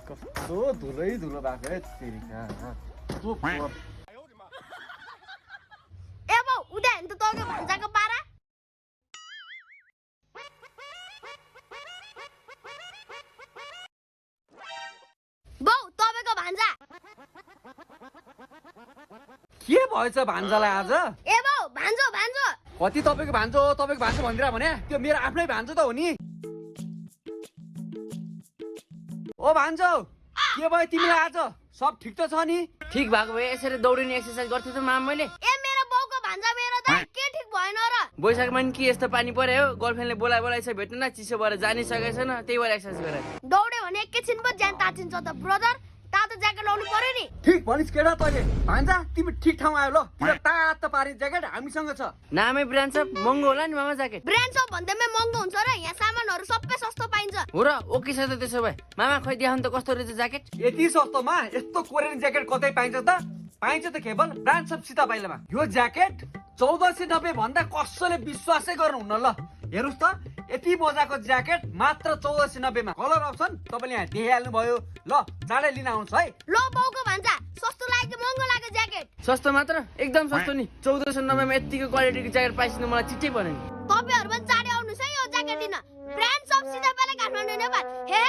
कस्तो धुलै धुलो भएको है तेरिका ए बाउ उदय नि त तँको भान्जाको पारा बाउ तपाईँको भान्जा के भएछ भान्जालाई आज ए बाउ भान्जो भान्जो कति तपाईँको भान्जो भनिदिएर भने त्यो मेरो आफ्नै भान्जो त हो नि ओ भान्जो के भयो तिमीलाई आज सब ठिक त छ नि ठिक भएको भए यसरी दौडिने एक्सर्साइज गर्थ्यो त माम मैले ए मेरो बाउको भान्जा मेरो त के ठिक भएन र बैशाखमा नि के यस्तो पानी पर्यो गर्लफ्रेन्डले बोलाइछ भेट्नु न चिसो भएर जानिसकेको छैन त्यही भएर एक्सर्साइज गरे दौड्यो भने एकैछिन पो ज्यान तातिन्छ त ब्रदर तातो ज्याकेट लाउनु पर्यो नि ठिक भनिस् केटा तैले भान्जा तिमी ठिक ठाउँमा आयो ल तिम्रो तातो पारी ज्याकेट हामीसँग छ नामै ब्रान्ड सब महँगो होला नि मामा ज्याकेट ब्रान्ड सब भन्दैमै महँगो हुन्छ र यहाँ सामानहरू सबै सस्तो पाइन्छ हो र ओके छ त त्यसो भए मामा खै देखाउनु त कस्तो रहेछ ज्याकेट यति सस्तोमा यस्तो कोरियन ज्याकेट कतै पाइन्छ त पाइन्छ त केवल ब्रान्ड सब सीता पाइलामा यो ज्याकेट 1490 भन्दा कसैले विश्वासै गर्नुहुन्न ल हेर्नुस् त यति मजाको ज्याकेट मात्र 1490 मा कलर अप्सन तपाईले यहाँ देखिहाल्नु भयो ल चाँडै लिन आउनुहोस् है लो बाउको भान्जा सस्तो लाग्यो महँगो लाग्यो ज्याकेट सस्तो मात्र एकदम सस्तो नि 1490 मा यतिको क्वालिटीको ज्याकेट पाइसिनु मलाई चिट्टै पर्यो नि तपाईहरु पनि चाँडै आउनुहोस् है यो ज्याकेट लिन ब्रान्ड सब सिधा पाले काठमाडौँ नेपाल हे